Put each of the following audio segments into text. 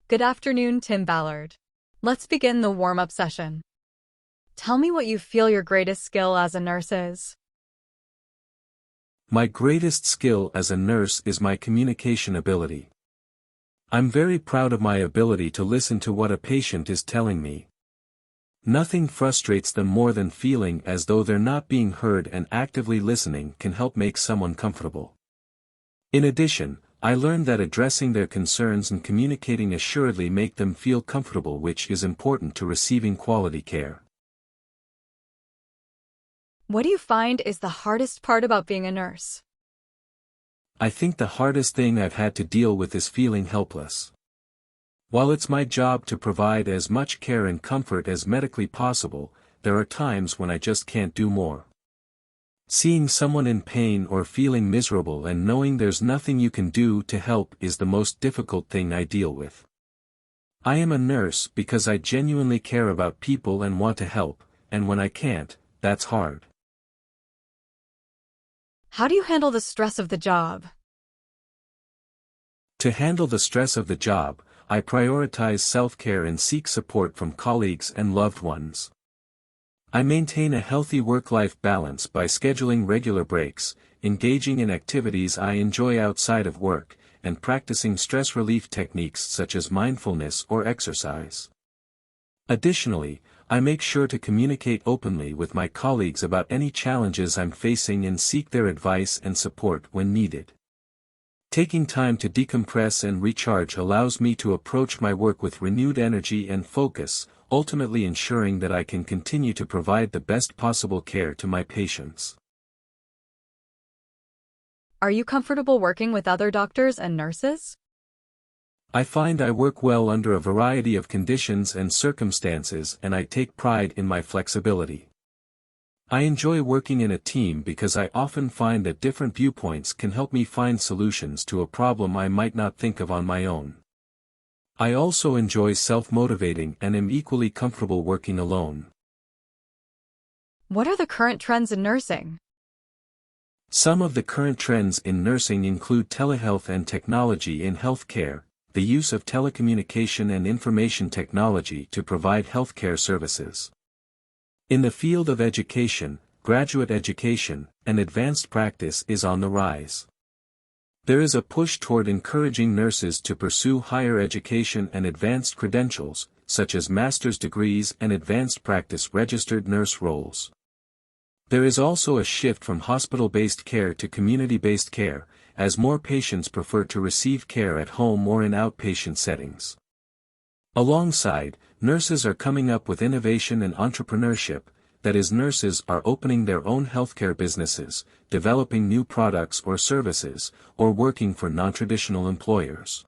Good afternoon, Tim Ballard. Let's begin the warm-up session. Tell me what you feel your greatest skill as a nurse is. My greatest skill as a nurse is my communication ability. I'm very proud of my ability to listen to what a patient is telling me. Nothing frustrates them more than feeling as though they're not being heard, and actively listening can help make someone comfortable. In addition, I learned that addressing their concerns and communicating assuredly make them feel comfortable, which is important to receiving quality care. What do you find is the hardest part about being a nurse? I think the hardest thing I've had to deal with is feeling helpless. While it's my job to provide as much care and comfort as medically possible, there are times when I just can't do more. Seeing someone in pain or feeling miserable and knowing there's nothing you can do to help is the most difficult thing I deal with. I am a nurse because I genuinely care about people and want to help, and when I can't, that's hard. How do you handle the stress of the job? To handle the stress of the job, I prioritize self-care and seek support from colleagues and loved ones. I maintain a healthy work-life balance by scheduling regular breaks, engaging in activities I enjoy outside of work, and practicing stress relief techniques such as mindfulness or exercise. Additionally, I make sure to communicate openly with my colleagues about any challenges I'm facing and seek their advice and support when needed. Taking time to decompress and recharge allows me to approach my work with renewed energy and focus, ultimately ensuring that I can continue to provide the best possible care to my patients. Are you comfortable working with other doctors and nurses? I find I work well under a variety of conditions and circumstances, and I take pride in my flexibility. I enjoy working in a team because I often find that different viewpoints can help me find solutions to a problem I might not think of on my own. I also enjoy self-motivating and am equally comfortable working alone. What are the current trends in nursing? Some of the current trends in nursing include telehealth and technology in healthcare, the use of telecommunication and information technology to provide healthcare services. In the field of education, graduate education, and advanced practice is on the rise. There is a push toward encouraging nurses to pursue higher education and advanced credentials, such as master's degrees and advanced practice registered nurse roles. There is also a shift from hospital-based care to community-based care, as more patients prefer to receive care at home or in outpatient settings. Alongside, nurses are coming up with innovation and entrepreneurship, that is, nurses are opening their own healthcare businesses, developing new products or services, or working for non-traditional employers.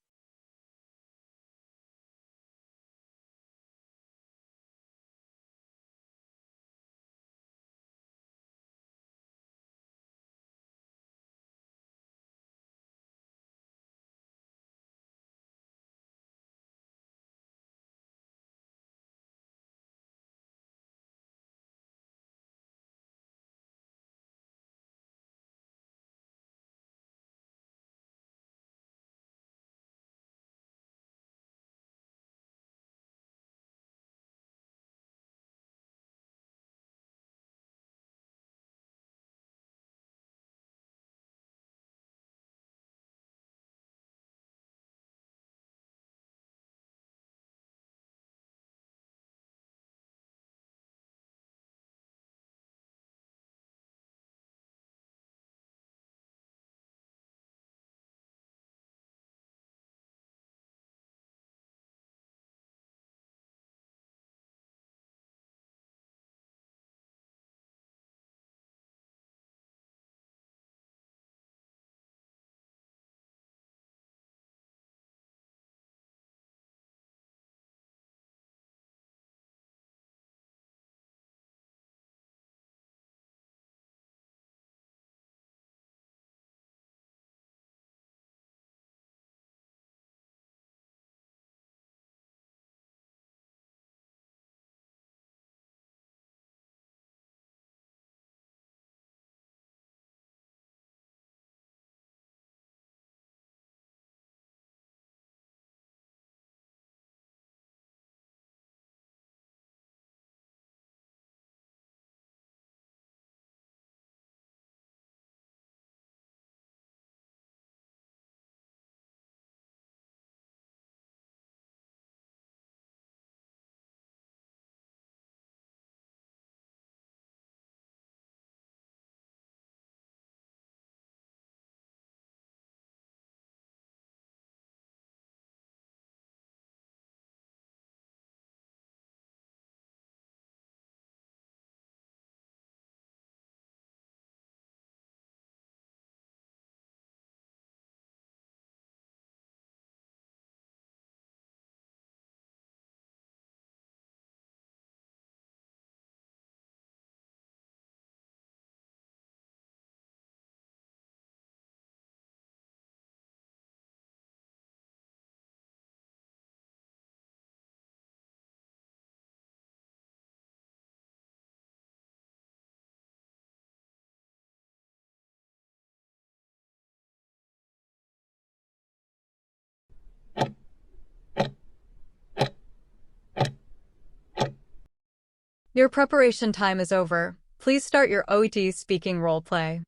Your preparation time is over. Please start your OET-speaking roleplay.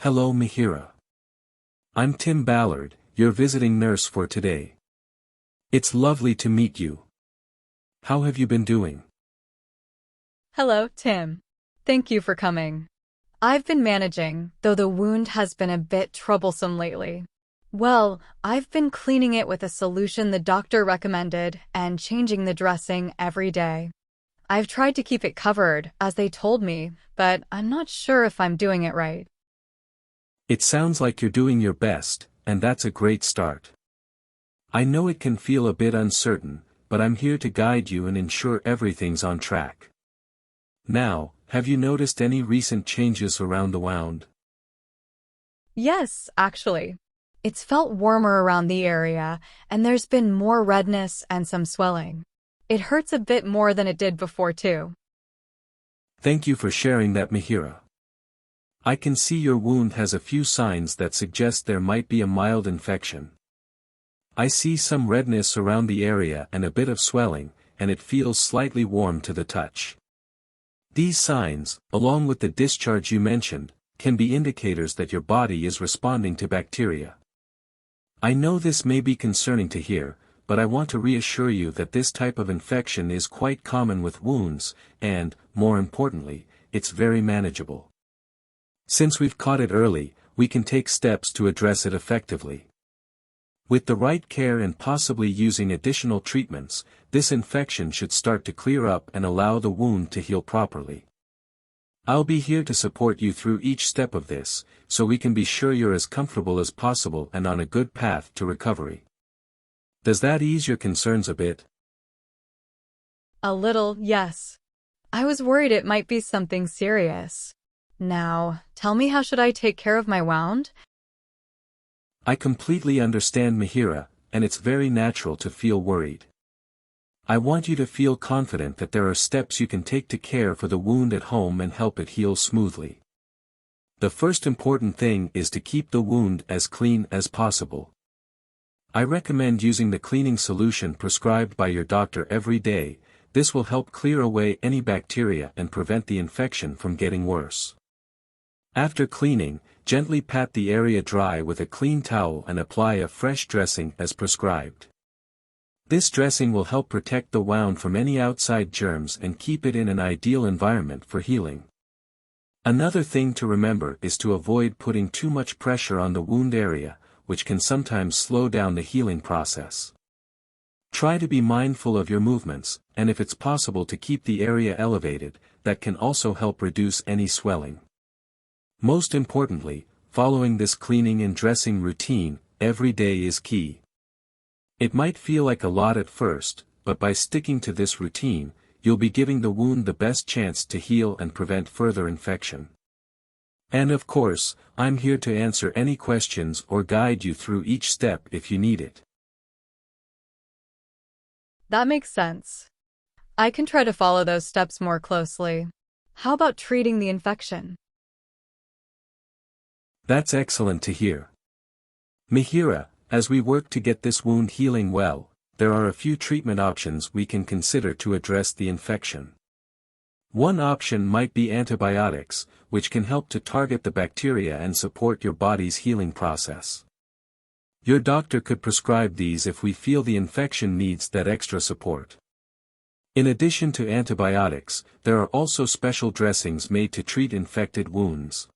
Hello, Mihiraa. I'm Tim Ballard, your visiting nurse for today. It's lovely to meet you. How have you been doing? Hello, Tim. Thank you for coming. I've been managing, though the wound has been a bit troublesome lately. Well, I've been cleaning it with a solution the doctor recommended and changing the dressing every day. I've tried to keep it covered, as they told me, but I'm not sure if I'm doing it right. It sounds like you're doing your best, and that's a great start. I know it can feel a bit uncertain, but I'm here to guide you and ensure everything's on track. Now, have you noticed any recent changes around the wound? Yes, actually. It's felt warmer around the area, and there's been more redness and some swelling. It hurts a bit more than it did before, too. Thank you for sharing that, Mihiraa. I can see your wound has a few signs that suggest there might be a mild infection. I see some redness around the area and a bit of swelling, and it feels slightly warm to the touch. These signs, along with the discharge you mentioned, can be indicators that your body is responding to bacteria. I know this may be concerning to hear, but I want to reassure you that this type of infection is quite common with wounds, and, more importantly, it's very manageable. Since we've caught it early, we can take steps to address it effectively. With the right care and possibly using additional treatments, this infection should start to clear up and allow the wound to heal properly. I'll be here to support you through each step of this, so we can be sure you're as comfortable as possible and on a good path to recovery. Does that ease your concerns a bit? A little, yes. I was worried it might be something serious. Now, tell me, how should I take care of my wound? I completely understand, Mihiraa, and it's very natural to feel worried. I want you to feel confident that there are steps you can take to care for the wound at home and help it heal smoothly. The first important thing is to keep the wound as clean as possible. I recommend using the cleaning solution prescribed by your doctor every day. This will help clear away any bacteria and prevent the infection from getting worse. After cleaning, gently pat the area dry with a clean towel and apply a fresh dressing as prescribed. This dressing will help protect the wound from any outside germs and keep it in an ideal environment for healing. Another thing to remember is to avoid putting too much pressure on the wound area, which can sometimes slow down the healing process. Try to be mindful of your movements, and if it's possible to keep the area elevated, that can also help reduce any swelling. Most importantly, following this cleaning and dressing routine every day is key. It might feel like a lot at first, but by sticking to this routine, you'll be giving the wound the best chance to heal and prevent further infection. And of course, I'm here to answer any questions or guide you through each step if you need it. That makes sense. I can try to follow those steps more closely. How about treating the infection? That's excellent to hear. Mihiraa, as we work to get this wound healing well, there are a few treatment options we can consider to address the infection. One option might be antibiotics, which can help to target the bacteria and support your body's healing process. Your doctor could prescribe these if we feel the infection needs that extra support. In addition to antibiotics, there are also special dressings made to treat infected wounds.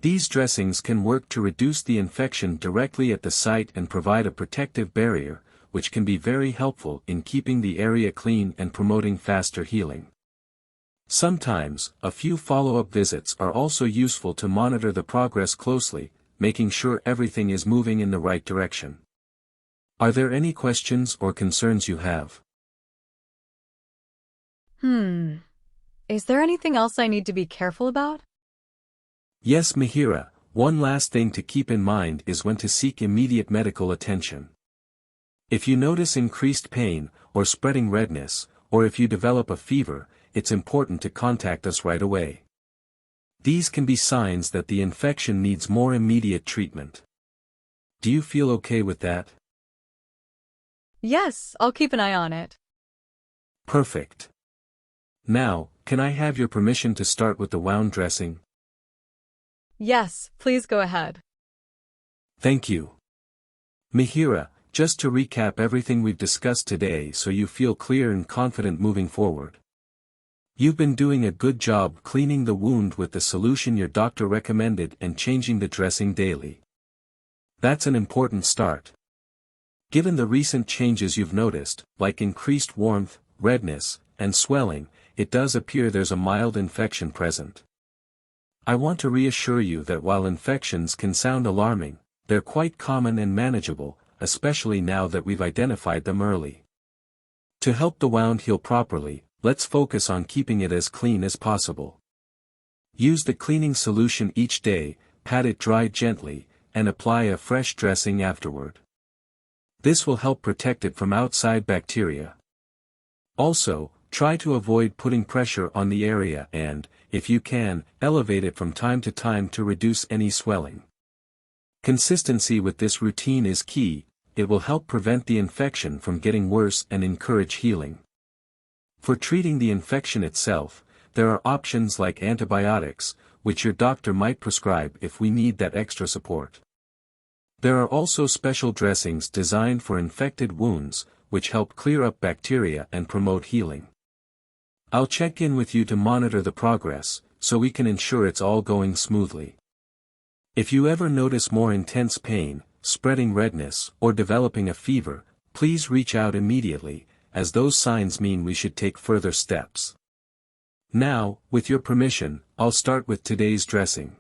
These dressings can work to reduce the infection directly at the site and provide a protective barrier, which can be very helpful in keeping the area clean and promoting faster healing. Sometimes, a few follow-up visits are also useful to monitor the progress closely, making sure everything is moving in the right direction. Are there any questions or concerns you have? Is there anything else I need to be careful about? Yes, Mihiraa, one last thing to keep in mind is when to seek immediate medical attention. If you notice increased pain, or spreading redness, or if you develop a fever, it's important to contact us right away. These can be signs that the infection needs more immediate treatment. Do you feel okay with that? Yes, I'll keep an eye on it. Perfect. Now, can I have your permission to start with the wound dressing? Yes, please go ahead. Thank you. Mihiraa, just to recap everything we've discussed today so you feel clear and confident moving forward. You've been doing a good job cleaning the wound with the solution your doctor recommended and changing the dressing daily. That's an important start. Given the recent changes you've noticed, like increased warmth, redness, and swelling, it does appear there's a mild infection present. I want to reassure you that while infections can sound alarming, they're quite common and manageable, especially now that we've identified them early. To help the wound heal properly, let's focus on keeping it as clean as possible. Use the cleaning solution each day, pat it dry gently, and apply a fresh dressing afterward. This will help protect it from outside bacteria. Also, try to avoid putting pressure on the area and, if you can, elevate it from time to time to reduce any swelling. Consistency with this routine is key. It will help prevent the infection from getting worse and encourage healing. For treating the infection itself, there are options like antibiotics, which your doctor might prescribe if we need that extra support. There are also special dressings designed for infected wounds, which help clear up bacteria and promote healing. I'll check in with you to monitor the progress, so we can ensure it's all going smoothly. If you ever notice more intense pain, spreading redness, or developing a fever, please reach out immediately, as those signs mean we should take further steps. Now, with your permission, I'll start with today's dressing.